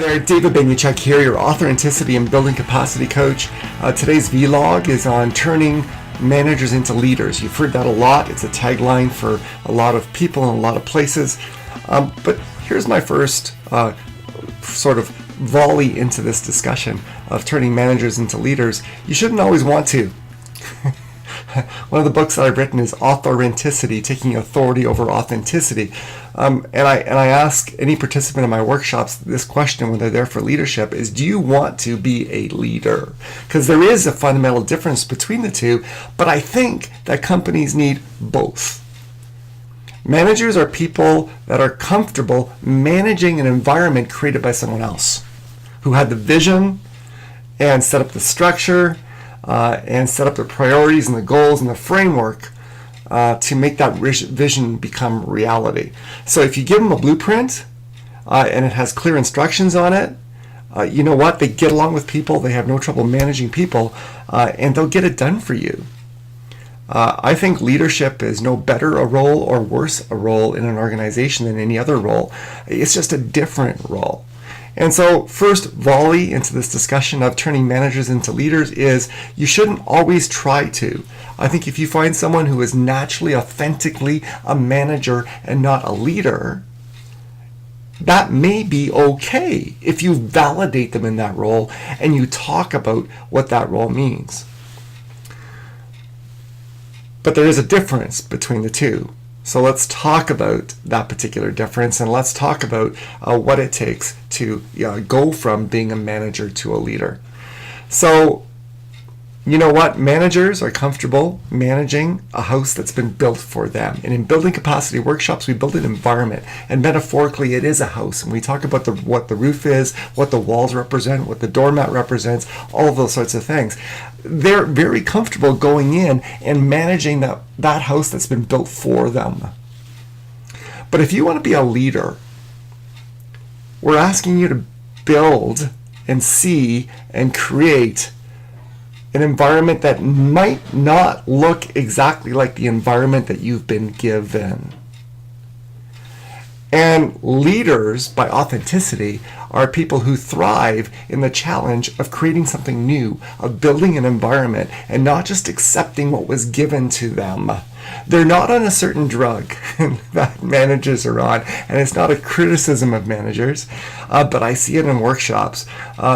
there, David Banyachuk here, your authenticity and building capacity coach. Today's vlog is on turning managers into leaders. You've heard that a lot. It's a tagline for a lot of people in a lot of places. But here's my first sort of volley into this discussion of turning managers into leaders. You shouldn't always want to. One of the books that I've written is Authenticity, Taking Authority Over Authenticity. And I ask any participant in my workshops this question when they're there for leadership is, do you want to be a leader? Because there is a fundamental difference between the two, but I think that companies need both. Managers are people that are comfortable managing an environment created by someone else who had the vision and set up the structure and set up the priorities and the goals and the framework to make that vision become reality. So if you give them a blueprint and it has clear instructions on it, you know what? They get along with people. They have no trouble managing people, and they'll get it done for you. I think leadership is no better a role or worse a role in an organization than any other role. It's just a different role. And so first volley into this discussion of turning managers into leaders is you shouldn't always try to. I think if you find someone who is naturally, authentically a manager and not a leader, that may be okay if you validate them in that role and you talk about what that role means. But there is a difference between the two. So let's talk about that particular difference, and let's talk about what it takes to go from being a manager to a leader. So, you know what? Managers are comfortable managing a house that's been built for them. And in building capacity workshops, we build an environment. And metaphorically, it is a house. And we talk about what the roof is, what the walls represent, what the doormat represents, all of those sorts of things. They're very comfortable going in and managing that house that's been built for them. But if you want to be a leader, we're asking you to build and see and create an environment that might not look exactly like the environment that you've been given. And leaders, by authenticity, are people who thrive in the challenge of creating something new, of building an environment, and not just accepting what was given to them. They're not on a certain drug that managers are on, and it's not a criticism of managers, but I see it in workshops.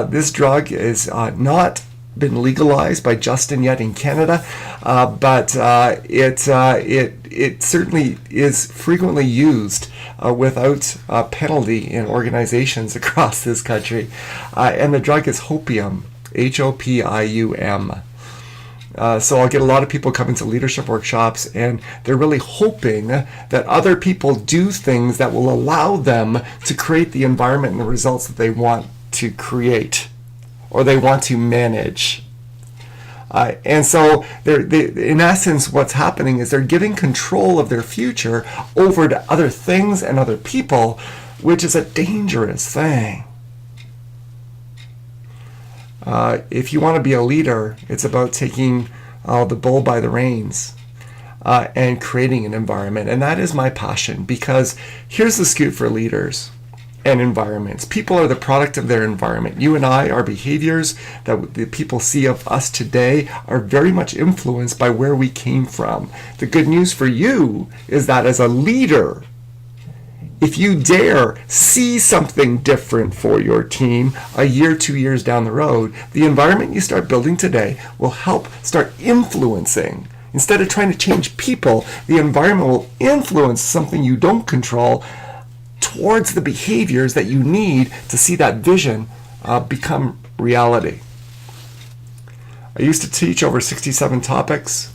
This drug is not been legalized by Justin yet in Canada, but it certainly is frequently used without penalty in organizations across this country, and the drug is hopium, Hopium. So I'll get a lot of people coming to leadership workshops, and they're really hoping that other people do things that will allow them to create the environment and the results that they want to create or they want to manage. And so in essence, what's happening is they're giving control of their future over to other things and other people, which is a dangerous thing. If you want to be a leader, it's about taking the bull by the reins and creating an environment. And that is my passion, because here's the scoop for leaders and environments. People are the product of their environment. You and I, our behaviors that the people see of us today are very much influenced by where we came from. The good news for you is that as a leader, if you dare see something different for your team a year, 2 years down the road, the environment you start building today will help start influencing. Instead of trying to change people, the environment will influence something you don't control towards the behaviors that you need to see that vision become reality. I used to teach over 67 topics,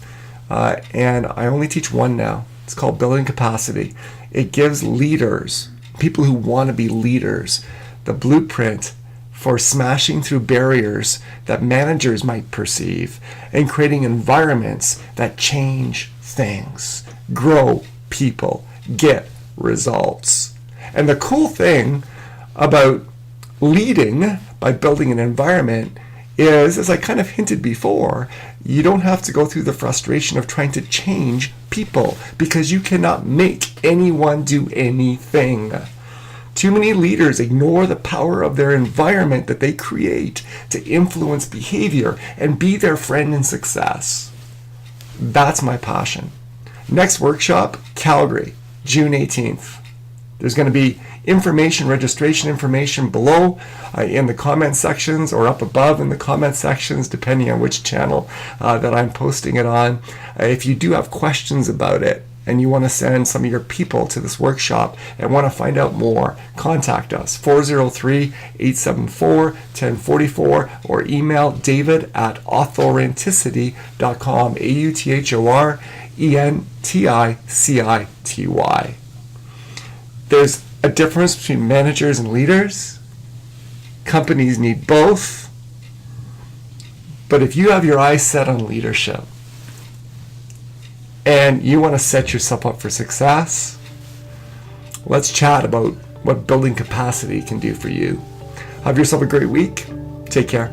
and I only teach one now. It's called Building Capacity. It gives leaders, people who want to be leaders, the blueprint for smashing through barriers that managers might perceive and creating environments that change things, grow people, get results. And the cool thing about leading by building an environment is, as I kind of hinted before, you don't have to go through the frustration of trying to change people, because you cannot make anyone do anything. Too many leaders ignore the power of their environment that they create to influence behavior and be their friend in success. That's my passion. Next workshop, Calgary, June 18th. There's going to be registration information below in the comment sections, or up above in the comment sections, depending on which channel that I'm posting it on. If you do have questions about it and you want to send some of your people to this workshop and want to find out more, contact us, 403-874-1044, or email david@authorenticity.com, AUTHORENTICITY. There's a difference between managers and leaders. Companies need both. But if you have your eyes set on leadership and you want to set yourself up for success, let's chat about what building capacity can do for you. Have yourself a great week. Take care.